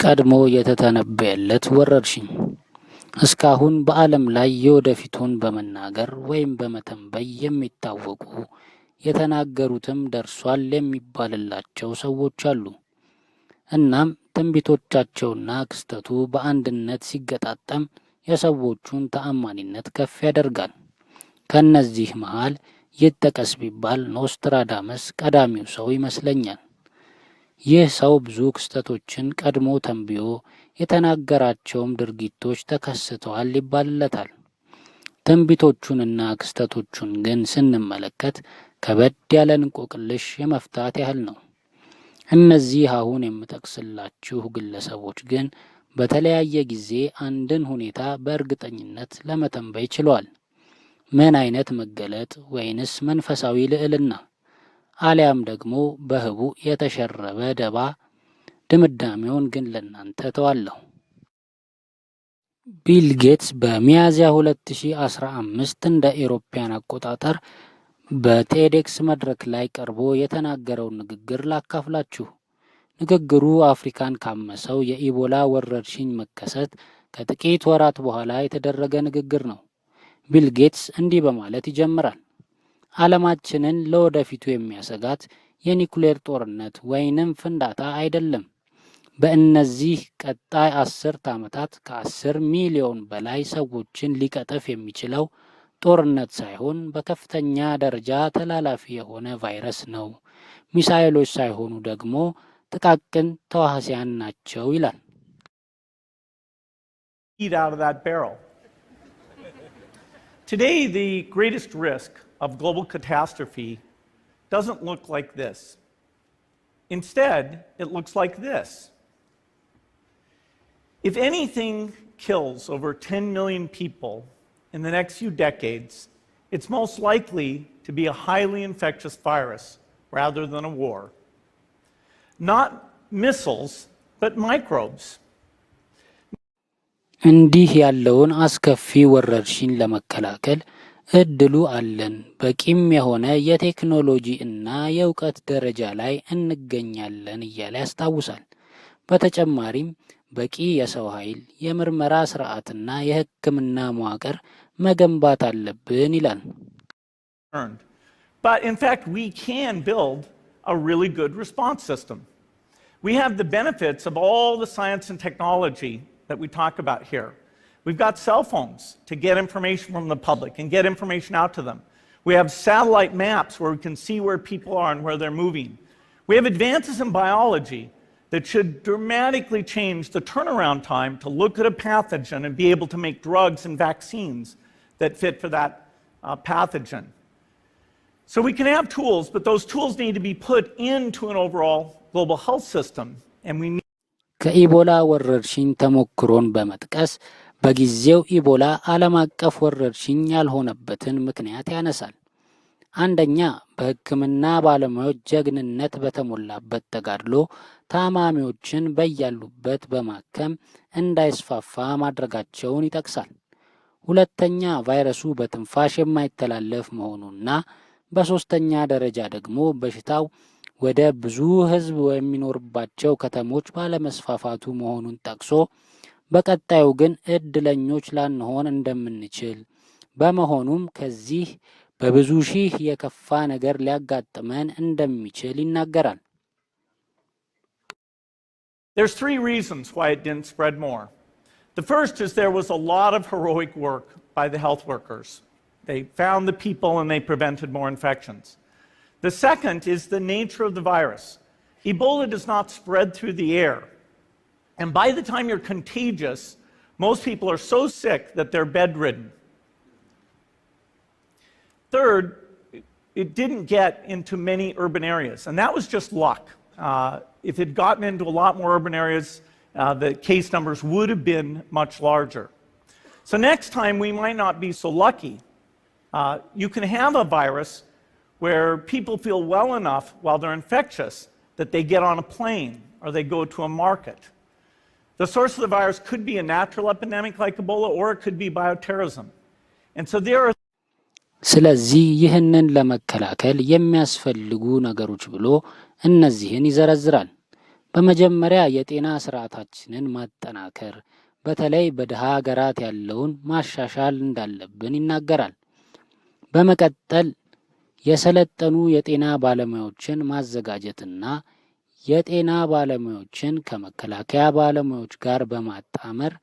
ቀድሞ የተተነበየለት ወረርሽኝ እስካሁን በዓለም ላይ የወደፊቱን በመናገር ወይም በመተንበይ የሚታወቁ የተናገሩትም ደርሷል የሚባልላቸው ሰዎች አሉ። እናም ትንቢቶቻቸውና ክስተቱ በአንድነት ሲገጣጠም የሰዎቹን ተአማኒነት ከፍ ያደርጋል። ከነዚህ መሃል ይጠቀስ ቢባል ኖስትራዳመስ ቀዳሚው ሰው ይመስለኛል። ይህ ሰው ብዙ ክስተቶችን ቀድሞ ተንብዮ የተናገራቸውም ድርጊቶች ተከስተዋል ይባልለታል። ትንቢቶቹንና ክስተቶቹን ግን ስንመለከት ከበድ ያለ እንቆቅልሽ የመፍታት ያህል ነው። እነዚህ አሁን የምጠቅስላችሁ ግለሰቦች ግን በተለያየ ጊዜ አንድን ሁኔታ በእርግጠኝነት ለመተንበይ ችለዋል። ምን አይነት መገለጥ ወይንስ መንፈሳዊ ልዕልና አሊያም ደግሞ በህቡ የተሸረበ ደባ? ድምዳሜውን ግን ለናንተ ተዋለሁ። ቢል ጌትስ በሚያዝያ 2015 እንደ ኤሮፓያን አቆጣጠር በቴዴክስ መድረክ ላይ ቀርቦ የተናገረውን ንግግር ላካፍላችሁ። ንግግሩ አፍሪካን ካመሰው የኢቦላ ወረርሽኝ መከሰት ከጥቂት ወራት በኋላ የተደረገ ንግግር ነው። ቢል ጌትስ እንዲህ በማለት ይጀምራል። ዓለማችንን ለወደፊቱ የሚያሰጋት የኒኩሌር ጦርነት ወይንም ፍንዳታ አይደለም። በእነዚህ ቀጣይ 10 ዓመታት ከ10 ሚሊዮን በላይ ሰዎችን ሊቀጥፍ የሚችለው ጦርነት ሳይሆን በከፍተኛ ደረጃ ተላላፊ የሆነ ቫይረስ ነው። ሚሳኤሎች ሳይሆኑ ደግሞ ጥቃቅን ተዋሲያን ናቸው ይላል። Today, the greatest risk of global catastrophe doesn't look like this. Instead, it looks like this. If anything kills over 10 million people in the next few decades, it's most likely to be a highly infectious virus rather than a war. Not missiles, but microbes. እንዲህ ያለውን አስከፊ ወረርሽኝ ለመከላከል እድሉ አለን። በቂም የሆነ የቴክኖሎጂ እና የእውቀት ደረጃ ላይ እንገኛለን እያለ ያስታውሳል። በተጨማሪም በቂ የሰው ኃይል፣ የምርመራ ስርዓትና የሕክምና መዋቅር መገንባት አለብን ይላል። But in fact, we can build a really good response system. We have the benefits of all the science and technology that we talk about here. We've got cell phones to get information from the public and get information out to them. We have satellite maps where we can see where people are and where they're moving. We have advances in biology that should dramatically change the turnaround time to look at a pathogen and be able to make drugs and vaccines that fit for that pathogen. So we can have tools, but those tools need to be put into an overall global health system, and we need ከኢቦላ ወረርሽኝ ተሞክሮን በመጥቀስ በጊዜው ኢቦላ ዓለም አቀፍ ወረርሽኝ ያልሆነበትን ምክንያት ያነሳል። አንደኛ፣ በሕክምና ባለሙያዎች ጀግንነት በተሞላበት ተጋድሎ ታማሚዎችን በያሉበት በማከም እንዳይስፋፋ ማድረጋቸውን ይጠቅሳል። ሁለተኛ፣ ቫይረሱ በትንፋሽ የማይተላለፍ መሆኑና በሶስተኛ ደረጃ ደግሞ በሽታው ወደ ብዙ ሕዝብ የሚኖርባቸው ከተሞች ባለመስፋፋቱ መሆኑን ጠቅሶ በቀጣዩ ግን እድለኞች ላንሆን እንደምንችል በመሆኑም ከዚህ በብዙ ሺህ የከፋ ነገር ሊያጋጥመን እንደሚችል ይናገራል። There's 3 reasons why it didn't spread more. The first is there was a lot of heroic work by the health workers. They found the people and they prevented more infections. The second is the nature of the virus. Ebola does not spread through the air. And by the time you're contagious, most people are so sick that they're bedridden. Third, it didn't get into many urban areas, and that was just luck. If it had gotten into a lot more urban areas, the case numbers would have been much larger. So next time we might not be so lucky. You can have a virus where people feel well enough while they're infectious that they get on a plane or they go to a market. The source of the virus could be a natural epidemic like Ebola, or it could be bioterrorism. And so there are ስለዚህ ይህንን ለመከላከል የሚያስፈልጉ ነገሮች ብሎ እነዚህን ይዘረዝራል። በመጀመሪያ የጤና ስርዓታችንን ማጠናከር በተለይ በድሃ ሀገራት ያለውን ማሻሻል እንዳለብን ይናገራል። በመቀጠል የሰለጠኑ የጤና ባለሙያዎችን ማዘጋጀትና የጤና ባለሙያዎችን ከመከላከያ ባለሙያዎች ጋር በማጣመር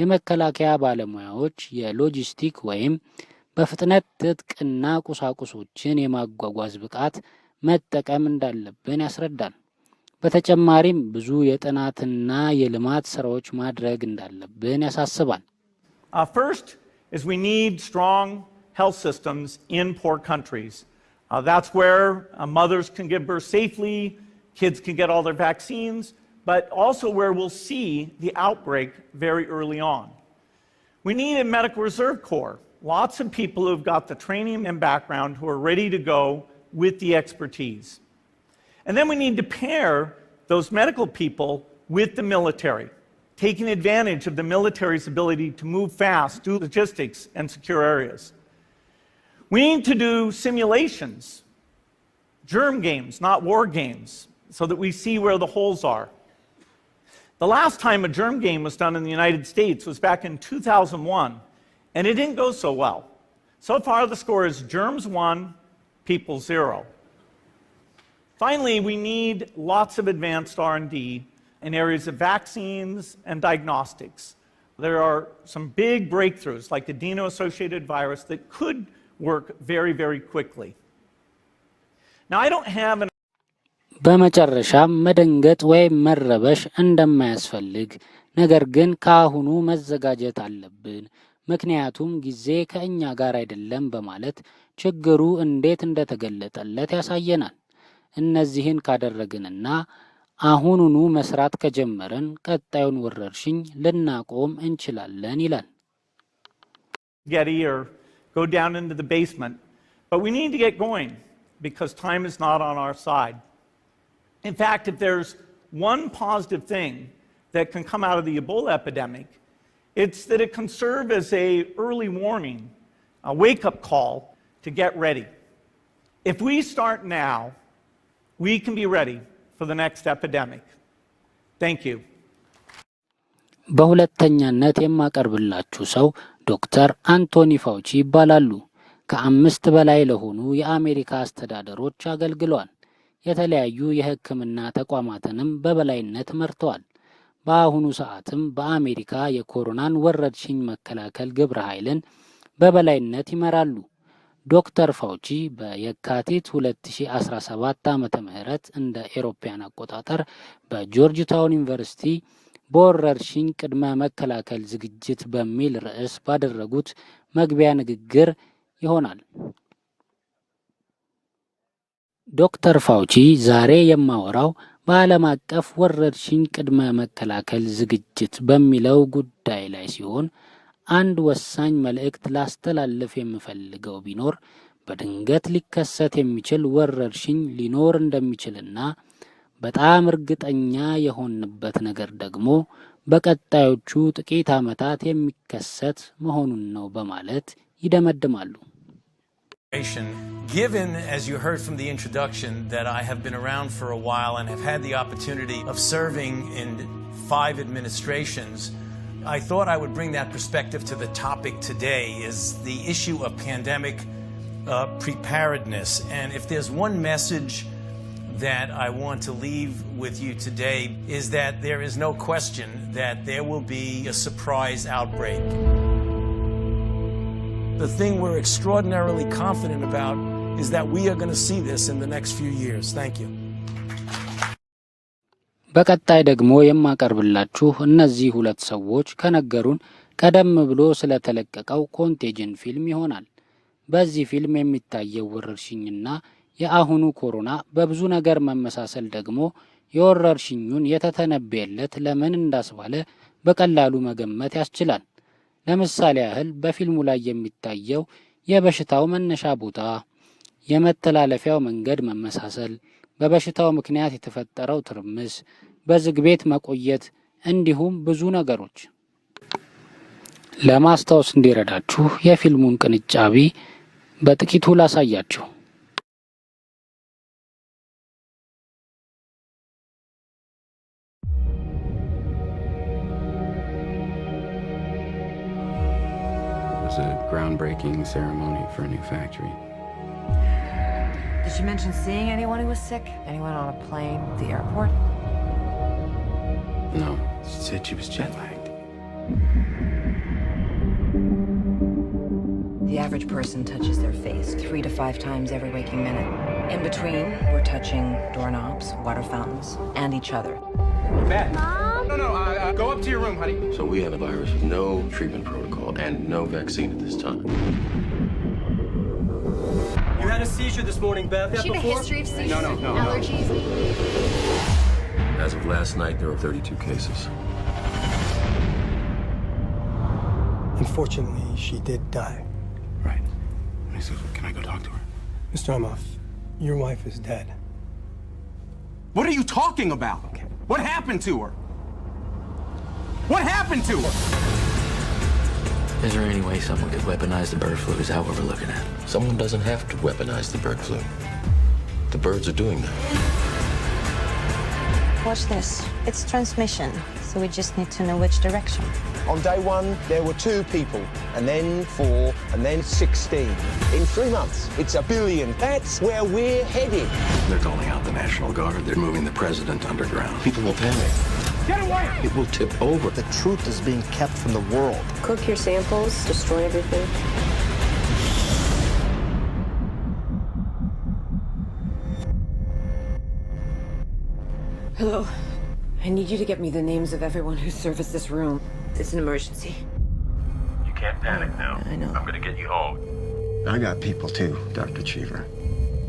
የመከላከያ ባለሙያዎች የሎጂስቲክ ወይም በፍጥነት ትጥቅና ቁሳቁሶችን የማጓጓዝ ብቃት መጠቀም እንዳለብን ያስረዳል። በተጨማሪም ብዙ የጥናትና የልማት ስራዎች ማድረግ እንዳለብን ያሳስባል። First is we need strong health systems in poor countries. That's where mothers can give birth safely, kids can get all their vaccines, but also where we'll see the outbreak very early on. We need a medical reserve corps, lots of people who've got the training and background who are ready to go with the expertise. And then we need to pair those medical people with the military, taking advantage of the military's ability to move fast, do logistics, and secure areas. We need to do simulations, germ games, not war games, so that we see where the holes are. The last time a germ game was done in the United States was back in 2001, and it didn't go so well. So far, the score is germs 1, people 0. Finally, we need lots of advanced R&D in areas of vaccines and diagnostics. There are some big breakthroughs, like the adeno-associated virus, that could work very, very quickly. Now, I don't have an በመጨረሻም መደንገጥ ወይም መረበሽ እንደማያስፈልግ ነገር ግን ከአሁኑ መዘጋጀት አለብን፣ ምክንያቱም ጊዜ ከእኛ ጋር አይደለም በማለት ችግሩ እንዴት እንደተገለጠለት ያሳየናል። እነዚህን ካደረግንና አሁኑኑ መስራት ከጀመርን ቀጣዩን ወረርሽኝ ልናቆም እንችላለን ይላል። Getty or go down into the basement, but we need to get going because time is not on our side. In fact, if there's one positive thing that can come out of the Ebola epidemic, it's that it can serve as an early warning, a wake-up call to get ready. If we start now, we can be ready for the next epidemic. Thank you. በሁለተኛነት የማቀርብላችሁ ሰው ዶክተር አንቶኒ ፋውቺ ይባላሉ። ከ5 በላይ ለሆኑ የአሜሪካ አስተዳደሮች አገልግለዋል። የተለያዩ የሕክምና ተቋማትንም በበላይነት መርተዋል። በአሁኑ ሰዓትም በአሜሪካ የኮሮናን ወረርሽኝ መከላከል ግብረ ኃይልን በበላይነት ይመራሉ። ዶክተር ፋውቺ በየካቲት 2017 ዓ.ም እንደ ኤሮፓያን አቆጣጠር በጆርጅ ታውን ዩኒቨርሲቲ በወረርሽኝ ቅድመ መከላከል ዝግጅት በሚል ርዕስ ባደረጉት መግቢያ ንግግር ይሆናል። ዶክተር ፋውቺ ዛሬ የማወራው በዓለም አቀፍ ወረርሽኝ ቅድመ መከላከል ዝግጅት በሚለው ጉዳይ ላይ ሲሆን አንድ ወሳኝ መልእክት ላስተላልፍ የምፈልገው ቢኖር በድንገት ሊከሰት የሚችል ወረርሽኝ ሊኖር እንደሚችልና በጣም እርግጠኛ የሆንበት ነገር ደግሞ በቀጣዮቹ ጥቂት ዓመታት የሚከሰት መሆኑን ነው በማለት ይደመድማሉ። Given, as you heard from the introduction, that I have been around for a while and have had the opportunity of serving in 5 administrations, I thought I would bring that perspective to the topic today, is the issue of pandemic preparedness. And if there's one message that I want to leave with you today, is that there is no question that there will be a surprise outbreak. The thing we're extraordinarily confident about is that we are going to see this in the next few years. Thank you. በቀጣይ ደግሞ የማቀርብላችሁ እነዚህ ሁለት ሰዎች ከነገሩን ቀደም ብሎ ስለተለቀቀው ኮንቴጅን ፊልም ይሆናል። በዚህ ፊልም የሚታየው ወረርሽኝና የአሁኑ ኮሮና በብዙ ነገር መመሳሰል ደግሞ የወረርሽኙን የተተነበየለት ለምን እንዳስባለ በቀላሉ መገመት ያስችላል። ለምሳሌ ያህል በፊልሙ ላይ የሚታየው የበሽታው መነሻ ቦታ፣ የመተላለፊያው መንገድ መመሳሰል፣ በበሽታው ምክንያት የተፈጠረው ትርምስ፣ በዝግ ቤት መቆየት እንዲሁም ብዙ ነገሮች። ለማስታወስ እንዲረዳችሁ የፊልሙን ቅንጫቢ በጥቂቱ ላሳያችሁ። groundbreaking ceremony for a new factory. Did she mention seeing anyone who was sick? Anyone on a plane, the airport? No, she said she was jet lagged. The average person touches their face 3 to 5 times every waking minute. In between, we're touching doorknobs, water fountains, and each other. Matt. Mom? No, go up to your room, honey. So we have a virus with no treatment protocol and no vaccine at this time. You had a seizure this morning, Beth. Does she have a history of seizures? No. Allergies? As of last night, there were 32 cases. Unfortunately, she did die. Right. Can I go talk to her? Mr. Amoff, your wife is dead. What are you talking about? Okay. What happened to her? What happened to her? Is there any way someone could weaponize the bird flu? Is that what we're looking at? Someone doesn't have to weaponize the bird flu. The birds are doing that. Watch this. It's transmission, so we just need to know which direction. On day 1, there were 2 people, and then 4, and then 16. In 3 months, it's 1 billion. That's where we're headed. They're calling out the National Guard. They're moving the president underground. People will panic. Get away! It will tip over. The truth is being kept from the world. Cook your samples, destroy everything. Hello. I need you to get me the names of everyone who serviced this room. It's an emergency. You can't panic now. I know. I'm gonna get you home. I got people too, Dr. Cheever.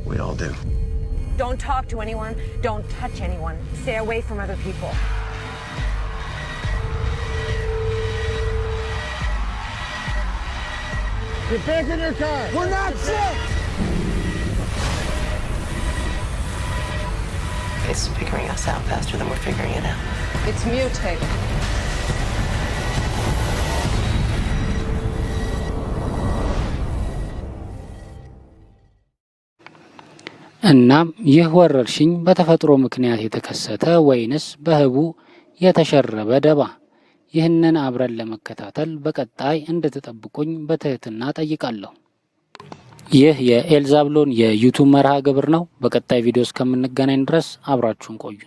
We all do. Don't talk to anyone. Don't touch anyone. Stay away from other people. Get back in your car! We're not sick! It's figuring us out faster than we're figuring it out. It's mutated. እናም ይህ ወረርሽኝ በተፈጥሮ ምክንያት የተከሰተ ወይንስ በህቡ የተሸረበ ደባ? ይህንን አብረን ለመከታተል በቀጣይ እንድትጠብቁኝ በትህትና ጠይቃለሁ። ይህ የኤልዛብሎን የዩቲዩብ መርሃ ግብር ነው። በቀጣይ ቪዲዮ እስከምንገናኝ ድረስ አብራችሁን ቆዩ።